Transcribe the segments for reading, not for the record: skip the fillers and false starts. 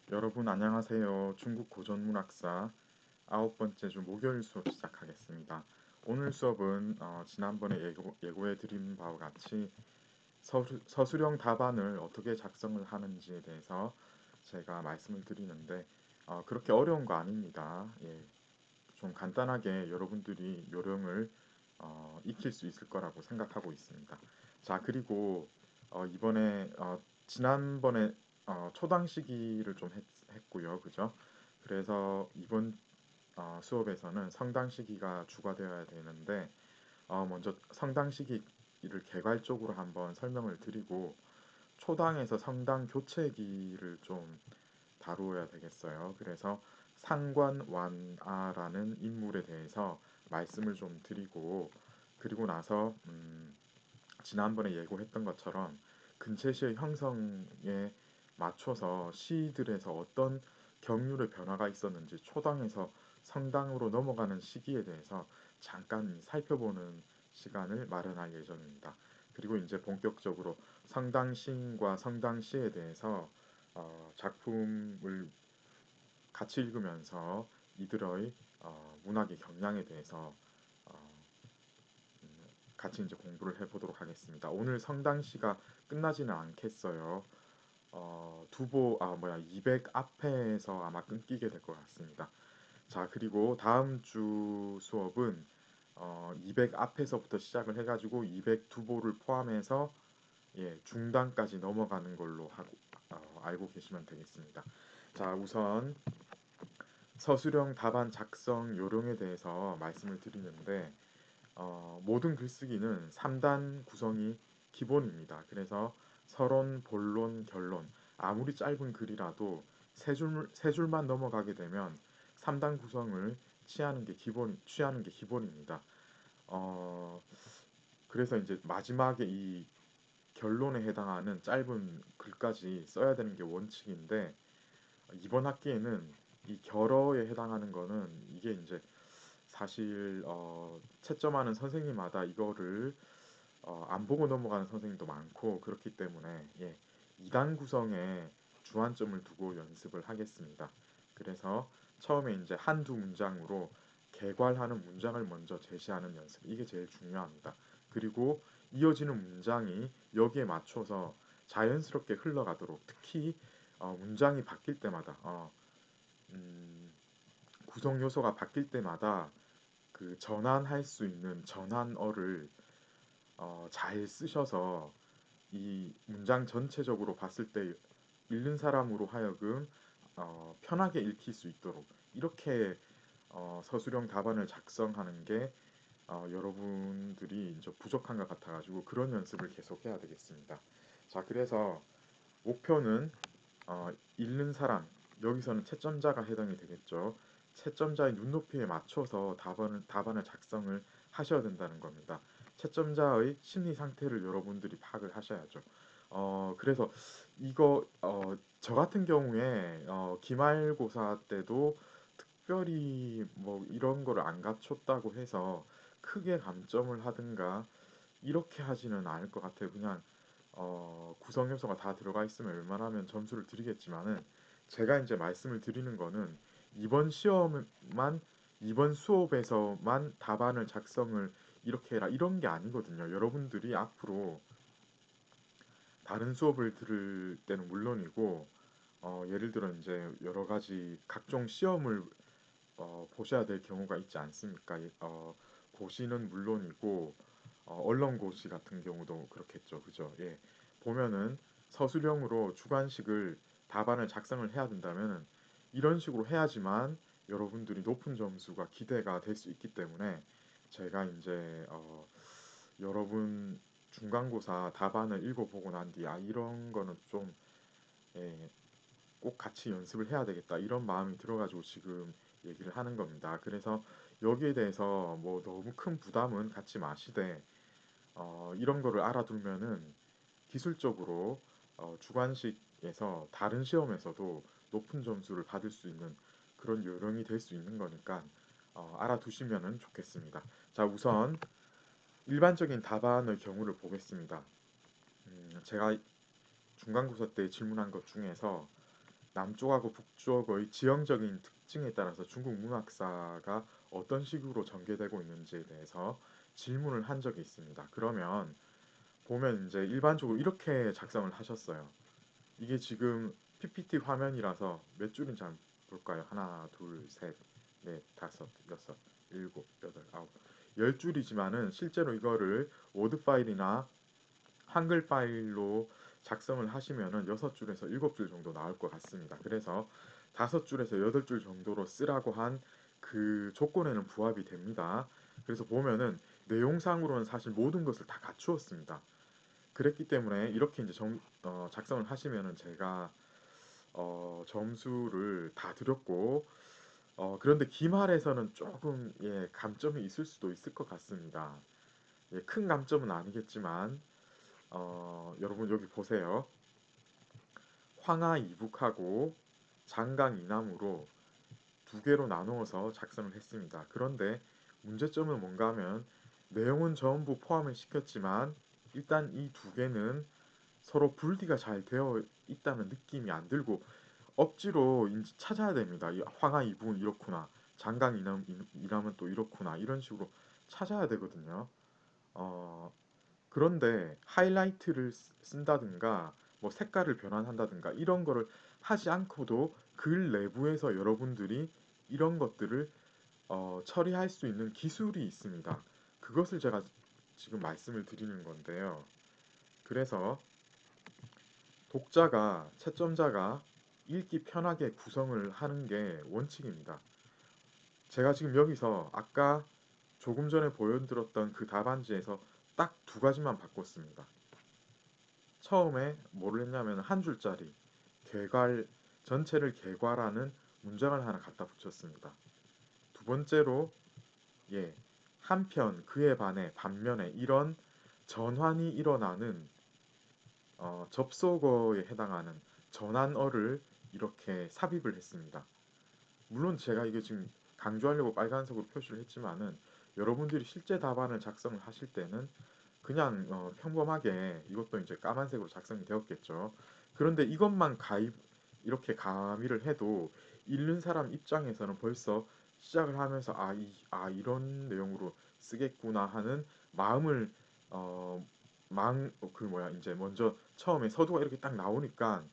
여러분 안녕하세요. 중국 고전문학사 9번째 주 목요일 수업 시작하겠습니다. 오늘 수업은 지난번에 예고해드린 바와 같이 서술형 답안을 어떻게 작성을 하는지에 대해서 제가 말씀을 드리는데 그렇게 어려운 거 아닙니다. 예, 좀 간단하게 여러분들이 요령을 익힐 수 있을 거라고 생각하고 있습니다. 자, 그리고 이번에 지난번에 초당 시기를 좀 했고요. 그죠? 그래서 이번 수업에서는 성당 시기가 주가 되어야 되는데 먼저 성당 시기를 개괄적으로 한번 설명을 드리고 초당에서 성당 교체기를 좀 다루어야 되겠어요. 그래서 상관완아라는 인물에 대해서 말씀을 좀 드리고 그리고 나서 지난번에 예고했던 것처럼 근체시의 형성에 맞춰서 시들에서 어떤 경률의 변화가 있었는지 초당에서 성당으로 넘어가는 시기에 대해서 잠깐 살펴보는 시간을 마련할 예정입니다. 그리고 이제 본격적으로 성당 시인과 성당 시에 대해서 작품을 같이 읽으면서 이들의 문학의 경향에 대해서 어, 같이 이제 공부를 해보도록 하겠습니다. 오늘 성당시가 끝나지는 않겠어요. 두보 200 앞에서 아마 끊기게 될 것 같습니다. 자, 그리고 다음 주 수업은 200 앞에서부터 시작을 해가지고 200 두보를 포함해서 중단까지 넘어가는 걸로 알고 계시면 되겠습니다. 자, 우선 서술형 답안 작성 요령에 대해서 말씀을 드리는데 모든 글쓰기는 3단 구성이 기본입니다. 그래서 서론, 본론, 결론 아무리 짧은 글이라도 세 줄만 넘어가게 되면 3단 구성을 취하는 게 기본입니다. 어, 그래서 이제 마지막에 이 결론에 해당하는 짧은 글까지 써야 되는 게 원칙인데 이번 학기에는 이 결어에 해당하는 거는 이게 이제 사실 채점하는 선생님마다 이거를 안 보고 넘어가는 선생님도 많고 그렇기 때문에 2단 구성에 주안점을 두고 연습을 하겠습니다. 그래서 처음에 이제 한두 문장으로 개괄하는 문장을 먼저 제시하는 연습 이게 제일 중요합니다. 그리고 이어지는 문장이 여기에 맞춰서 자연스럽게 흘러가도록 특히 문장이 바뀔 때마다 음, 구성 요소가 바뀔 때마다 그 전환할 수 있는 전환어를 잘 쓰셔서 이 문장 전체적으로 봤을 때 읽는 사람으로 하여금 편하게 읽힐 수 있도록 이렇게 서술형 답안을 작성하는 게 여러분들이 이제 부족한 것 같아가지고 그런 연습을 계속 해야 되겠습니다. 자, 그래서 목표는 읽는 사람 여기서는 채점자가 해당이 되겠죠. 채점자의 눈높이에 맞춰서 답안을 작성을 하셔야 된다는 겁니다. 채점자의 심리 상태를 여러분들이 파악을 하셔야죠. 그래서 이거 저 같은 경우에 기말고사 때도 특별히 뭐 이런 거를 안 갖췄다고 해서 크게 감점을 하든가 이렇게 하지는 않을 것 같아요. 그냥 구성 요소가 다 들어가 있으면 웬만하면 점수를 드리겠지만은 제가 이제 말씀을 드리는 거는 이번 시험만 이번 수업에서만 답안을 작성을 이렇게 해라 이런 게 아니거든요. 여러분들이 앞으로 다른 수업을 들을 때는 물론이고 예를 들어 이제 여러 가지 각종 시험을 보셔야 될 경우가 있지 않습니까? 고시는 물론이고 언론고시 같은 경우도 그렇겠죠, 그죠? 예, 보면은 서술형으로 주관식을 답안을 작성을 해야 된다면 이런 식으로 해야지만 여러분들이 높은 점수가 기대가 될 수 있기 때문에 제가 이제 여러분 중간고사 답안을 읽어보고 난 뒤 이런 거는 좀 예, 꼭 같이 연습을 해야 되겠다 이런 마음이 들어가지고 지금 얘기를 하는 겁니다. 그래서 여기에 대해서 뭐 너무 큰 부담은 갖지 마시되 이런 거를 알아두면은 기술적으로 주관식에서 다른 시험에서도 높은 점수를 받을 수 있는 그런 요령이 될 수 있는 거니까 알아두시면 좋겠습니다. 자, 우선 일반적인 답안의 경우를 보겠습니다. 제가 중간고사 때 질문한 것 중에서 남쪽하고 북쪽의 지형적인 특징에 따라서 중국 문학사가 어떤 식으로 전개되고 있는지에 대해서 질문을 한 적이 있습니다. 그러면 보면 이제 일반적으로 이렇게 작성을 하셨어요. 이게 지금 PPT 화면이라서 몇 줄인지 한번 볼까요? 하나, 둘, 셋, 넷, 다섯, 여섯, 일곱, 여덟, 아홉, 열 줄이지만은 실제로 이거를 워드 파일이나 한글 파일로 작성을 하시면은 6줄에서 7줄 정도 나올 것 같습니다. 그래서 5줄에서 8줄 정도로 쓰라고 한 그 조건에는 부합이 됩니다. 그래서 보면은 내용상으로는 사실 모든 것을 다 갖추었습니다. 그랬기 때문에 이렇게 이제 작성을 하시면은 제가 점수를 다 드렸고 그런데 기말에서는 조금 감점이 있을 수도 있을 것 같습니다. 큰 감점은 아니겠지만 여러분 여기 보세요. 황하 이북하고 장강 이남으로 두 개로 나누어서 작성을 했습니다. 그런데 문제점은 뭔가 하면 내용은 전부 포함을 시켰지만 일단 이 두 개는 서로 분리가 잘 되어 있다는 느낌이 안 들고 억지로 찾아야 됩니다. 이 황하 이북은 이렇구나. 장강 이남은 또 이렇구나. 이런 식으로 찾아야 되거든요. 어, 그런데 하이라이트를 쓴다든가 뭐 색깔을 변환한다든가 이런 거를 하지 않고도 글 내부에서 여러분들이 이런 것들을 처리할 수 있는 기술이 있습니다. 그것을 제가 지금 말씀을 드리는 건데요. 그래서 독자가, 채점자가 읽기 편하게 구성을 하는 게 원칙입니다. 제가 지금 여기서 아까 조금 전에 보여드렸던 그 답안지에서 딱 두 가지만 바꿨습니다. 처음에 뭐를 했냐면 한 줄짜리 개괄 전체를 개괄하는 문장을 하나 갖다 붙였습니다. 두 번째로 한편 그에 반해 반면에 이런 전환이 일어나는 접속어에 해당하는 전환어를 이렇게 삽입을 했습니다. 물론 제가 이게 지금 강조하려고 빨간색으로 표시를 했지만은 여러분들이 실제 답안을 작성을 하실 때는 그냥 평범하게 이것도 이제 까만색으로 작성이 되었겠죠. 그런데 이것만 이렇게 가미를 해도 읽는 사람 입장에서는 벌써 시작을 하면서 이런 내용으로 쓰겠구나 하는 마음을 그 뭐야 이제 먼저 처음에 서두가 이렇게 딱 나오니까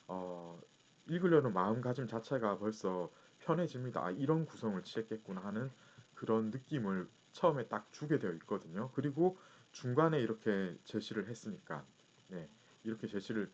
어, 읽으려는 마음가짐 자체가 벌써 편해집니다. 이런 구성을 취했겠구나 하는 그런 느낌을 처음에 딱 주게 되어 있거든요. 그리고 중간에 이렇게 제시를 했으니까, 네, 이렇게 제시를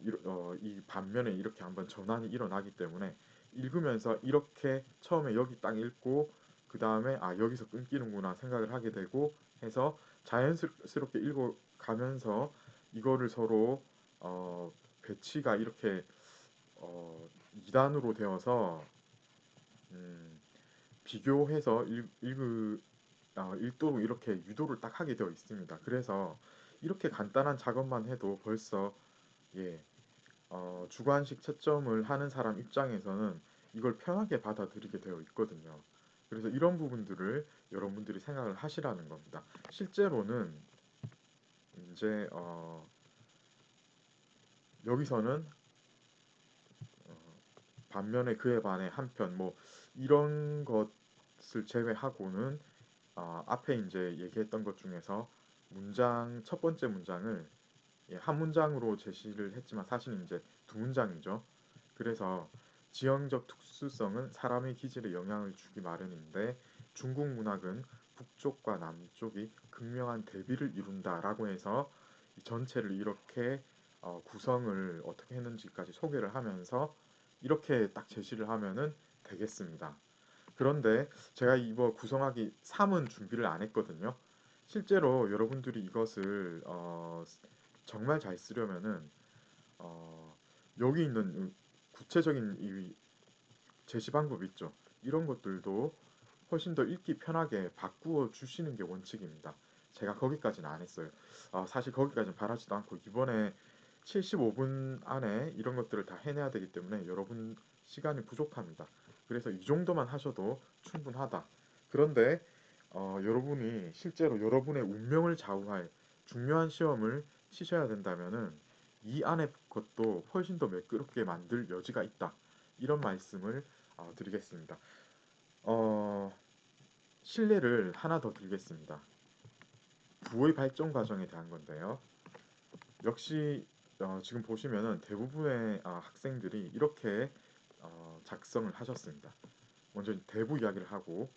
이 반면에 이렇게 한번 전환이 일어나기 때문에 읽으면서 이렇게 처음에 여기 딱 읽고 그 다음에 여기서 끊기는구나 생각을 하게 되고 해서 자연스럽게 읽어가면서 이거를 서로 배치가 이렇게 2단으로 되어서 음, 비교해서 읽도록 이렇게 유도를 딱 하게 되어 있습니다. 그래서 이렇게 간단한 작업만 해도 벌써 예, 주관식 채점을 하는 사람 입장에서는 이걸 편하게 받아들이게 되어 있거든요. 그래서 이런 부분들을 여러분들이 생각을 하시라는 겁니다. 실제로는 이제 여기서는 반면에 그에 반해 한편 뭐 이런 것을 제외하고는 앞에 이제 얘기했던 것 중에서 첫 번째 문장을 한 문장으로 제시를 했지만 사실은 이제 두 문장이죠. 그래서 지형적 특수성은 사람의 기질에 영향을 주기 마련인데 중국 문학은 북쪽과 남쪽이 극명한 대비를 이룬다라고 해서 이 전체를 이렇게 구성을 어떻게 했는지까지 소개를 하면서 이렇게 딱 제시를 하면은 되겠습니다. 그런데 제가 이거 구성하기 3은 준비를 안 했거든요. 실제로 여러분들이 이것을 정말 잘 쓰려면은 어, 여기 있는 구체적인 이 제시 방법 있죠. 이런 것들도 훨씬 더 읽기 편하게 바꾸어 주시는 게 원칙입니다. 제가 거기까지는 안 했어요. 사실 거기까지는 바라지도 않고 이번에 75분 안에 이런 것들을 다 해내야 되기 때문에 여러분 시간이 부족합니다. 그래서 이 정도만 하셔도 충분하다. 그런데 여러분이 실제로 여러분의 운명을 좌우할 중요한 시험을 치셔야 된다면은 이 안에 것도 훨씬 더 매끄럽게 만들 여지가 있다. 이런 말씀을 드리겠습니다. 어, 신뢰를 하나 더 드리겠습니다. 부의 발전 과정에 대한 건데요. 역시 지금 보시면은 대부분의 학생들이 이렇게 작성을 하셨습니다. 먼저 대부 이야기를 하고,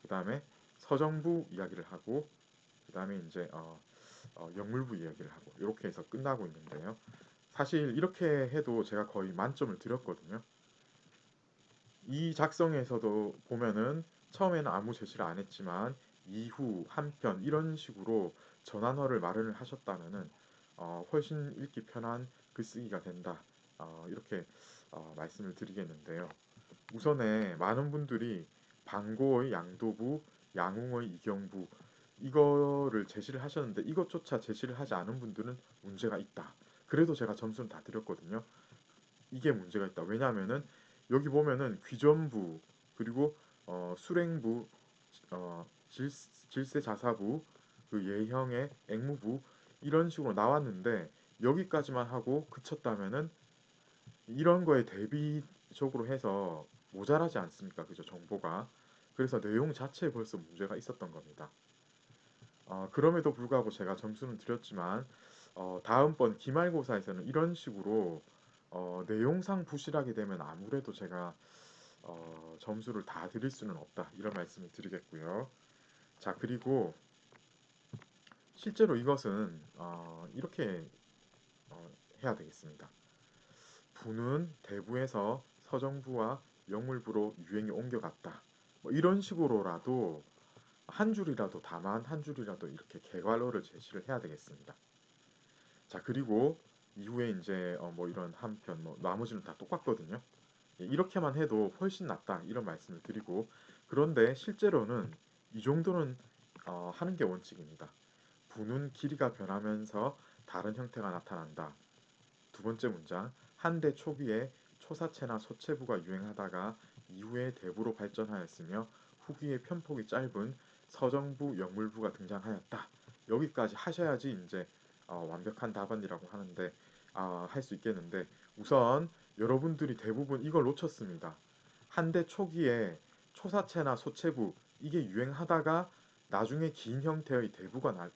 그 다음에 서정부 이야기를 하고, 그 다음에 이제 영물부 이야기를 하고, 이렇게 해서 끝나고 있는데요. 사실 이렇게 해도 제가 거의 만점을 드렸거든요. 이 작성에서도 보면은 처음에는 아무 제시를 안 했지만 이후 한편 이런 식으로 전환어를 마련을 하셨다면은 훨씬 읽기 편한 글쓰기가 된다. 이렇게 말씀을 드리겠는데요. 우선에 많은 분들이 방고의 양도부, 양웅의 이경부 이거를 제시를 하셨는데 이것조차 제시를 하지 않은 분들은 문제가 있다. 그래도 제가 점수는 다 드렸거든요. 이게 문제가 있다. 왜냐하면은 여기 보면은 귀전부 그리고 수령부, 질세자사부, 그 예형의 앵무부 이런 식으로 나왔는데 여기까지만 하고 그쳤다면은 이런 거에 대비적으로 해서 모자라지 않습니까? 그죠? 정보가. 그래서 내용 자체에 벌써 문제가 있었던 겁니다. 그럼에도 불구하고 제가 점수는 드렸지만 다음번 기말고사에서는 이런 식으로 내용상 부실하게 되면 아무래도 제가 점수를 다 드릴 수는 없다. 이런 말씀을 드리겠고요. 자, 그리고 실제로 이것은 이렇게 해야 되겠습니다. 부는 대부에서 서정부와 영물부로 유행이 옮겨갔다. 뭐 이런 식으로라도 한 줄이라도 다만 한 줄이라도 이렇게 개괄호를 제시를 해야 되겠습니다. 자, 그리고 이후에 이제 뭐 이런 한편 뭐 나머지는 다 똑같거든요. 예, 이렇게만 해도 훨씬 낫다 이런 말씀을 드리고 그런데 실제로는 이 정도는 하는 게 원칙입니다. 부는 길이가 변하면서 다른 형태가 나타난다. 두 번째 문장 한대 초기에 초사체나 소체부가 유행하다가 이후에 대부로 발전하였으며 후기에 편폭이 짧은 서정부, 영물부가 등장하였다. 여기까지 하셔야지 이제 완벽한 답안이라고 하는데 할 수 있겠는데 우선 여러분들이 대부분 이걸 놓쳤습니다. 한대 초기에 초사체나 소체부 이게 유행하다가 나중에 긴 형태의 대부가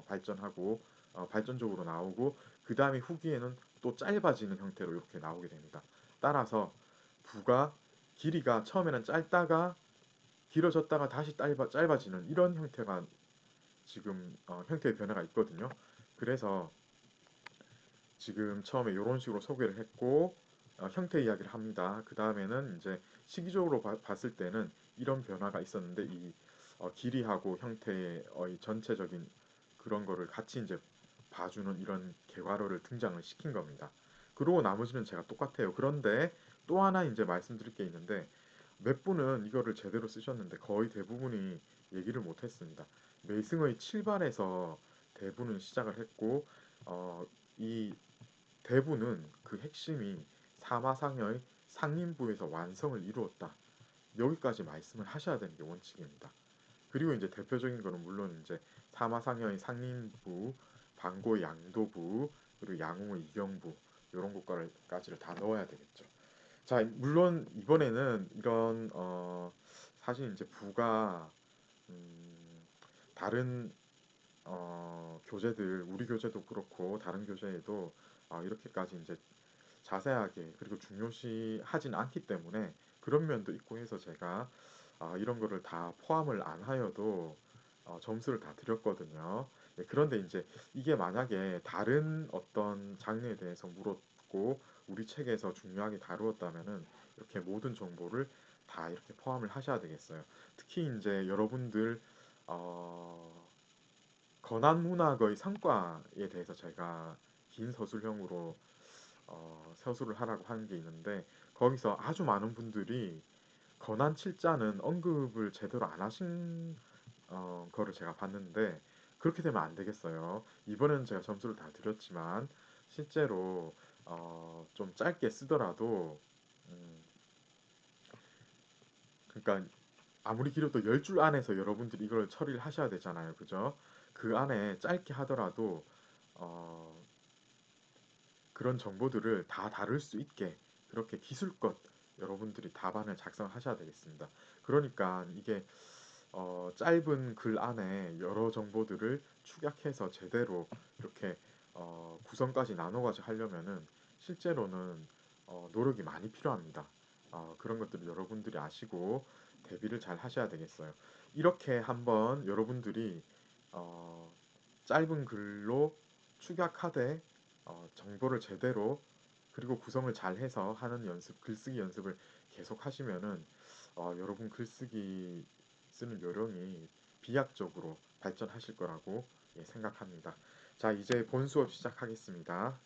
발전하고 발전적으로 나오고 그 다음에 후기에는 또 짧아지는 형태로 이렇게 나오게 됩니다. 따라서 부가 길이가 처음에는 짧다가 길어졌다가 다시 짧아지는 이런 형태가 지금 형태의 변화가 있거든요. 그래서 지금 처음에 이런 식으로 소개를 했고 형태 이야기를 합니다. 그 다음에는 이제 시기적으로 봤을 때는 이런 변화가 있었는데 이 길이하고 형태의 전체적인 그런 거를 같이 이제 봐주는 이런 개괄호를 등장을 시킨 겁니다. 그리고 나머지는 제가 똑같아요. 그런데 또 하나 이제 말씀드릴 게 있는데 몇 분은 이거를 제대로 쓰셨는데 거의 대부분이 얘기를 못했습니다. 매승의 7발에서 대부는 시작을 했고 이 대부는 그 핵심이 사마상여의 상인부에서 완성을 이루었다. 여기까지 말씀을 하셔야 되는 게 원칙입니다. 그리고 이제 대표적인 거는 물론 이제 사마상여의 상인부, 방고의 양도부, 그리고 양웅의 이경부 이런 것까지를 다 넣어야 되겠죠. 자, 물론 이번에는 이런 사실 이제 부가 음, 다른 교재들 우리 교재도 그렇고 다른 교재에도 이렇게까지 이제 자세하게 그리고 중요시하진 않기 때문에 그런 면도 있고 해서 제가 이런 거를 다 포함을 안 하여도 점수를 다 드렸거든요. 예, 그런데 이제 이게 만약에 다른 어떤 장르에 대해서 물었고 우리 책에서 중요하게 다루었다면은 이렇게 모든 정보를 다 이렇게 포함을 하셔야 되겠어요. 특히 이제 여러분들 어, 건한문학의 성과에 대해서 제가 긴 서술형으로 서술을 하라고 하는 게 있는데 거기서 아주 많은 분들이 건한 7자는 언급을 제대로 안 하신 거를 제가 봤는데 그렇게 되면 안 되겠어요. 이번에는 제가 점수를 다 드렸지만 실제로 좀 짧게 쓰더라도 음, 그러니까 아무리 길어도 10줄 안에서 여러분들이 이걸 처리를 하셔야 되잖아요. 그죠? 그 안에 짧게 하더라도 어, 그런 정보들을 다 다룰 수 있게 그렇게 기술껏 여러분들이 답안을 작성하셔야 되겠습니다. 그러니까 이게 짧은 글 안에 여러 정보들을 축약해서 제대로 이렇게 구성까지 나눠가지고 하려면은 실제로는 노력이 많이 필요합니다. 그런 것들을 여러분들이 아시고 대비를 잘 하셔야 되겠어요. 이렇게 한번 여러분들이 어, 짧은 글로 축약하되 정보를 제대로 그리고 구성을 잘 해서 하는 연습, 글쓰기 연습을 계속 하시면은 여러분 글쓰기 쓰는 요령이 비약적으로 발전하실 거라고 생각합니다. 자, 이제 본 수업 시작하겠습니다.